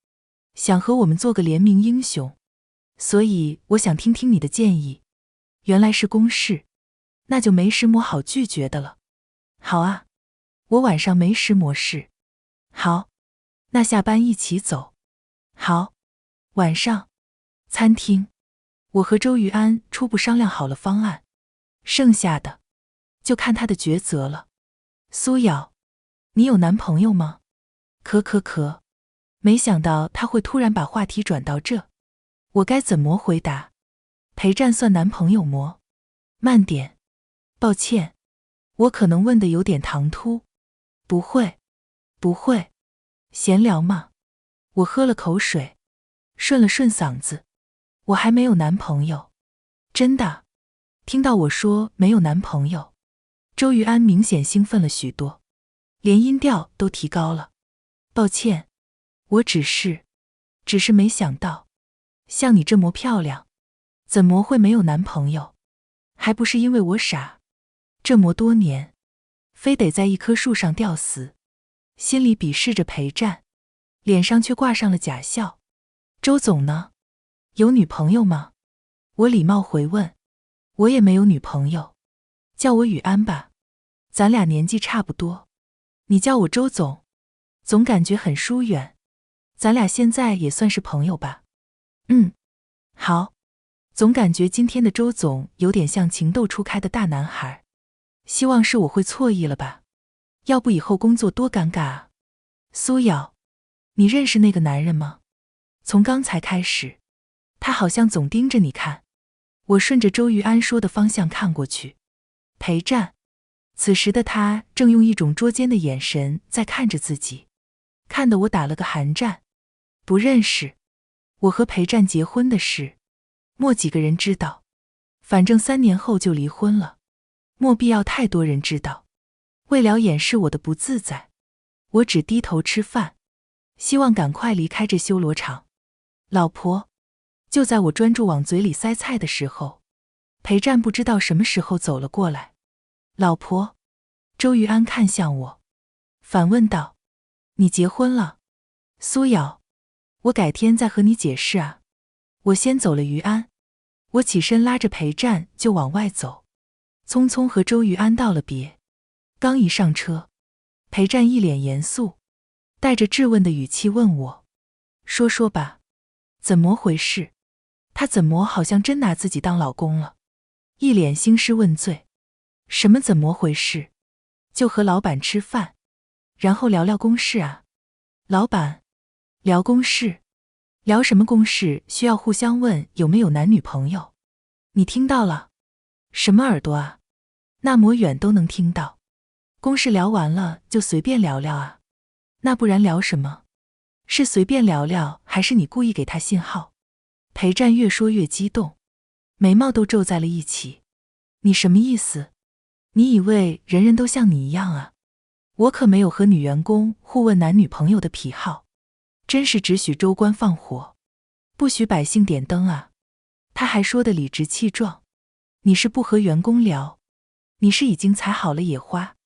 想和我们做个联名英雄，所以我想听听你的建议。原来是公事，那就没什么好拒绝的了。好啊，我晚上没什么事。好，那下班一起走。好，晚上餐厅，我和周玉安初步商量好了方案，剩下的就看他的抉择了。苏瑶，你有男朋友吗？可，没想到他会突然把话题转到这，我该怎么回答？裴战算男朋友么？慢点，抱歉，我可能问的有点唐突。不会，闲聊嘛。我喝了口水，顺了顺嗓子。我还没有男朋友。真的？听到我说没有男朋友，周玉安明显兴奋了许多，连音调都提高了。抱歉，我只是没想到，像你这么漂亮，怎么会没有男朋友？还不是因为我傻，这么多年，非得在一棵树上吊死。心里鄙视着裴战，脸上却挂上了假笑。周总呢？有女朋友吗？我礼貌回问。我也没有女朋友，叫我雨安吧，咱俩年纪差不多。你叫我周总，总感觉很疏远。咱俩现在也算是朋友吧。好。总感觉今天的周总有点像情窦初开的大男孩，希望是我会错意了吧，要不以后工作多尴尬啊。苏瑶，你认识那个男人吗？从刚才开始，他好像总盯着你看。我顺着周玉安说的方向看过去，裴战，此时的他正用一种捉奸的眼神在看着自己，看得我打了个寒战。不认识，我和裴战结婚的事，莫几个人知道，反正3年后就离婚了，莫必要太多人知道。为了掩饰我的不自在，我只低头吃饭，希望赶快离开这修罗场。老婆，就在我专注往嘴里塞菜的时候，裴战不知道什么时候走了过来。老婆，周玉安看向我，反问道：你结婚了？苏瑶，我改天再和你解释啊。我先走了。于安，我起身拉着裴战就往外走，匆匆和周玉安道了别。刚一上车，裴战一脸严肃，带着质问的语气问我：说吧，怎么回事？他怎么好像真拿自己当老公了？一脸兴师问罪。什么怎么回事？就和老板吃饭，然后聊聊公事啊。老板，聊公事？聊什么公事需要互相问有没有男女朋友？你听到了？什么耳朵啊？那么远都能听到。公事聊完了就随便聊聊啊。那不然聊什么？是随便聊聊还是你故意给他信号？裴战越说越激动，眉毛都皱在了一起。你什么意思？你以为人人都像你一样啊？我可没有和女员工互问男女朋友的癖好，真是只许州官放火，不许百姓点灯啊。他还说得理直气壮。你是不和员工聊，你是已经采好了野花。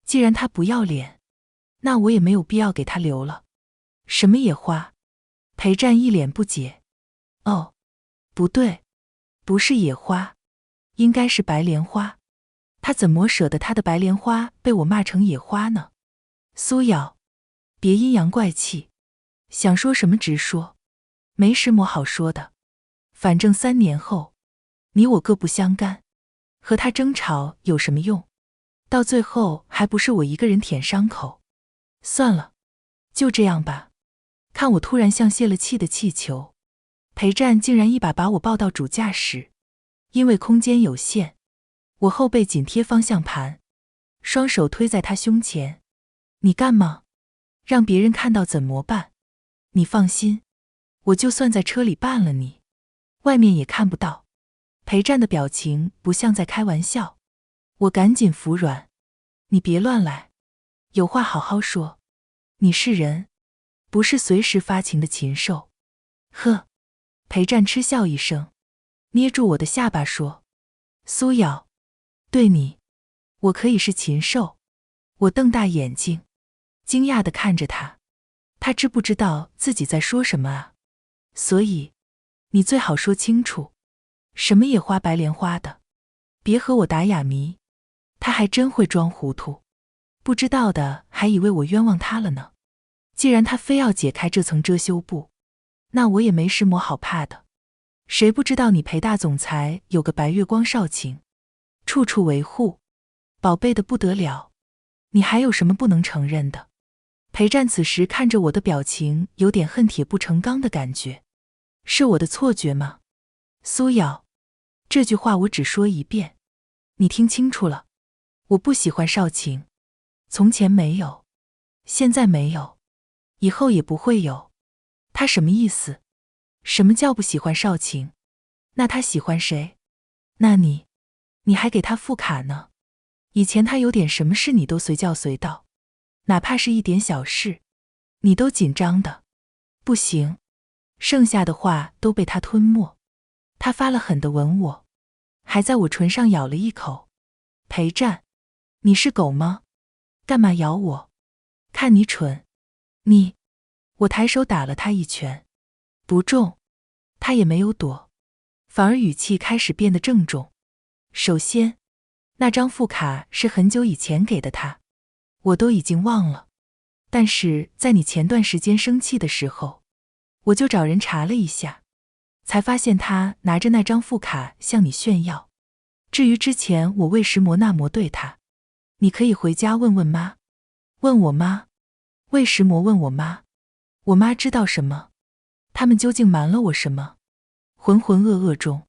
既然他不要脸，那我也没有必要给他留了。什么野花？裴战一脸不解。哦，不对，不是野花，应该是白莲花。他怎么舍得他的白莲花被我骂成野花呢？苏瑶，别阴阳怪气，想说什么直说，没什么好说的。反正3年后，你我各不相干，和他争吵有什么用？到最后还不是我一个人舔伤口。算了，就这样吧。看我突然像泄了气的气球，裴战竟然一把把我抱到主驾驶。因为空间有限，我后背紧贴方向盘，双手推在他胸前。你干嘛？让别人看到怎么办？你放心，我就算在车里办了你，外面也看不到。裴战的表情不像在开玩笑，我赶紧服软。你别乱来，有话好好说。你是人，不是随时发情的禽兽。呵，裴战嗤笑一声，捏住我的下巴说：苏瑶，对你，我可以是禽兽。我瞪大眼睛，惊讶地看着他，他知不知道自己在说什么啊？所以，你最好说清楚，什么野花白莲花的，别和我打哑谜。他还真会装糊涂，不知道的还以为我冤枉他了呢。既然他非要解开这层遮羞布，那我也没什么好怕的。谁不知道你裴大总裁有个白月光少卿，处处维护，宝贝的不得了，你还有什么不能承认的？裴战此时看着我的表情有点恨铁不成钢的感觉。是我的错觉吗？苏瑶，这句话我只说一遍，你听清楚了。我不喜欢少卿，从前没有，现在没有，以后也不会有。他什么意思？什么叫不喜欢少卿？那他喜欢谁？那你还给他付卡呢。以前他有点什么事你都随叫随到，哪怕是一点小事，你都紧张的不行，剩下的话都被他吞没。他发了狠地吻我，还在我唇上咬了一口。裴战，你是狗吗？干嘛咬我？看你蠢！你……我抬手打了他一拳，不中，他也没有躲，反而语气开始变得郑重。首先，那张副卡是很久以前给的他，我都已经忘了。但是在你前段时间生气的时候，我就找人查了一下，才发现他拿着那张副卡向你炫耀。至于之前我为什么那么对他，你可以回家问问妈。问我妈？为什么问我妈？我妈知道什么？他们究竟瞒了我什么？浑浑噩噩中，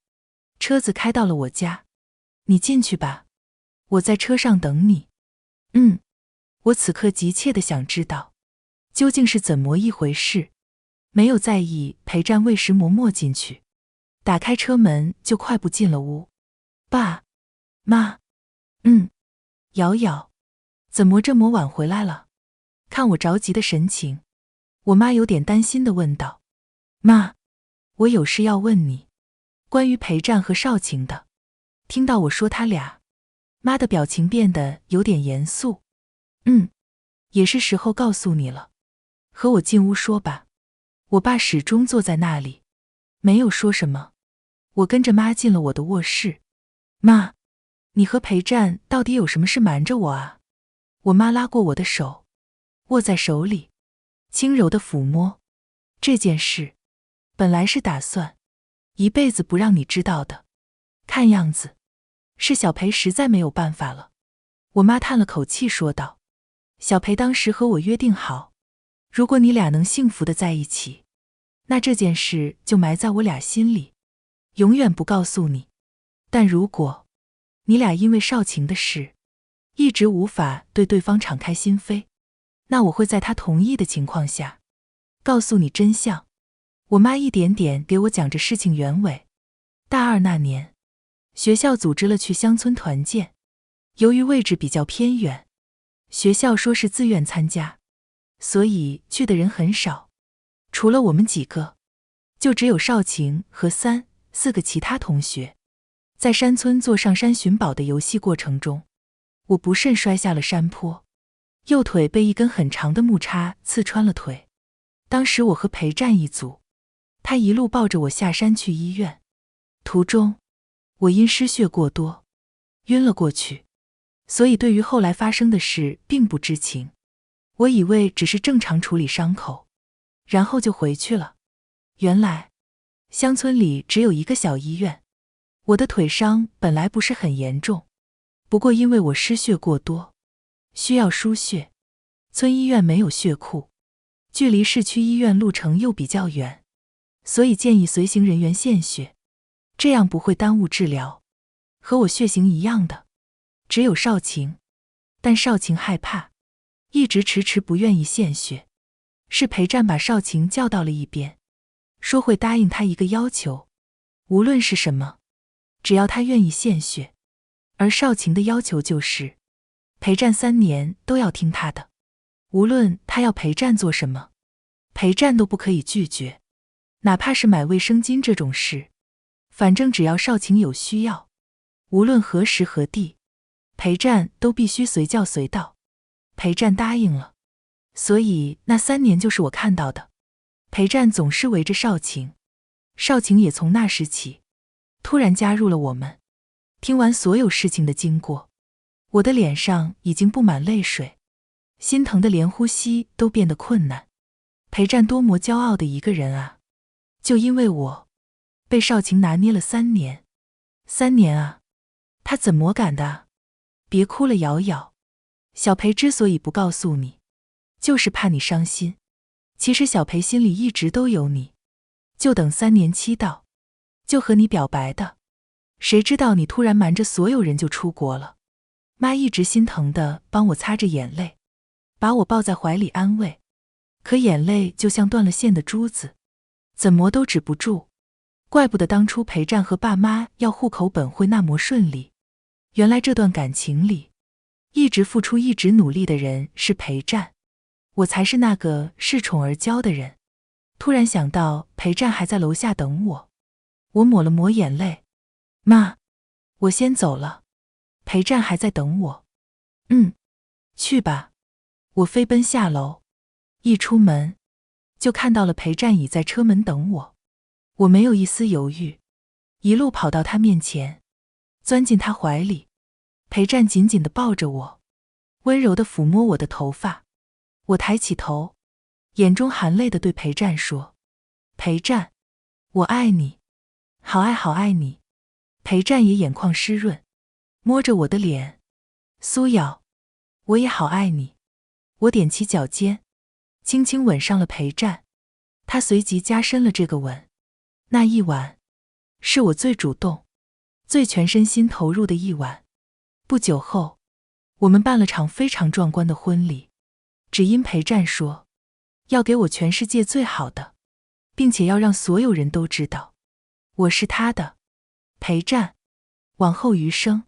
车子开到了我家。你进去吧，我在车上等你。我此刻急切地想知道，究竟是怎么一回事。没有在意裴战为什么没进去，打开车门就快步进了屋。爸妈，瑶瑶，怎么这么晚回来了？看我着急的神情，我妈有点担心地问道。妈，我有事要问你，关于裴战和少晴的。听到我说他俩，妈的表情变得有点严肃。也是时候告诉你了，和我进屋说吧。我爸始终坐在那里，没有说什么。我跟着妈进了我的卧室。妈，你和裴战到底有什么事瞒着我啊？我妈拉过我的手，握在手里，轻柔地抚摸。这件事本来是打算一辈子不让你知道的，看样子是小裴实在没有办法了。我妈叹了口气说道，小裴当时和我约定好，如果你俩能幸福的在一起，那这件事就埋在我俩心里，永远不告诉你。但如果你俩因为少晴的事一直无法对对方敞开心扉，那我会在他同意的情况下告诉你真相。我妈一点点给我讲着事情原委。大二那年，学校组织了去乡村团建，由于位置比较偏远，学校说是自愿参加，所以去的人很少。除了我们几个，就只有少晴和3、4个其他同学。在山村做上山寻宝的游戏过程中，我不慎摔下了山坡，右腿被一根很长的木叉刺穿了腿。当时我和裴战一组，他一路抱着我下山去医院。途中，我因失血过多，晕了过去，所以对于后来发生的事并不知情。我以为只是正常处理伤口，然后就回去了。原来，乡村里只有一个小医院。我的腿伤本来不是很严重，不过因为我失血过多，需要输血，村医院没有血库，距离市区医院路程又比较远，所以建议随行人员献血，这样不会耽误治疗。和我血型一样的只有少晴，但少晴害怕，一直迟迟不愿意献血。是裴战把少晴叫到了一边，说会答应他一个要求，无论是什么，只要他愿意献血。而少晴的要求就是裴战3年都要听他的，无论他要裴战做什么，裴战都不可以拒绝，哪怕是买卫生巾这种事，反正只要少晴有需要，无论何时何地，裴战都必须随叫随到。裴战答应了，所以那3年就是我看到的。裴战总是围着少晴，少晴也从那时起突然加入了我们。听完所有事情的经过，我的脸上已经布满泪水，心疼的连呼吸都变得困难。裴战多么骄傲的一个人啊，就因为我被少晴拿捏了3年。3年啊，他怎么敢的？别哭了，瑶瑶。小裴之所以不告诉你，就是怕你伤心。其实小裴心里一直都有你，就等3年期到，就和你表白的。谁知道你突然瞒着所有人就出国了。妈一直心疼地帮我擦着眼泪，把我抱在怀里安慰，可眼泪就像断了线的珠子，怎么都止不住。怪不得当初裴战和爸妈要户口本会那么顺利，原来这段感情里一直付出一直努力的人是裴战，我才是那个恃宠而骄的人。突然想到裴战还在楼下等我，我抹了抹眼泪。妈，我先走了，裴战还在等我。去吧。我飞奔下楼，一出门就看到了裴战倚在车门等我。我没有一丝犹豫，一路跑到他面前，钻进他怀里。裴战紧紧地抱着我，温柔地抚摸我的头发。我抬起头，眼中含泪地对裴战说：裴战，我爱你，好爱好爱你。裴战也眼眶湿润，摸着我的脸，苏瑶，我也好爱你。我踮起脚尖，轻轻吻上了裴战，他随即加深了这个吻。那一晚，是我最主动、最全身心投入的一晚。不久后，我们办了场非常壮观的婚礼，只因裴战说要给我全世界最好的，并且要让所有人都知道我是他的。裴战，往后余生，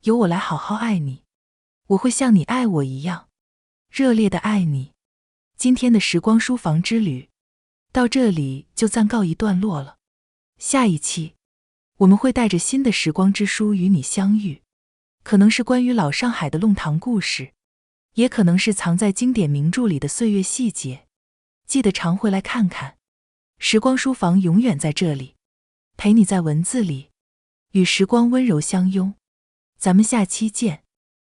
由我来好好爱你，我会像你爱我一样热烈地爱你。今天的时光书房之旅到这里就暂告一段落了。下一期我们会带着新的时光之书与你相遇，可能是关于老上海的弄堂故事，也可能是藏在经典名著里的岁月细节。记得常回来看看，时光书房永远在这里，陪你在文字里与时光温柔相拥。咱们下期见。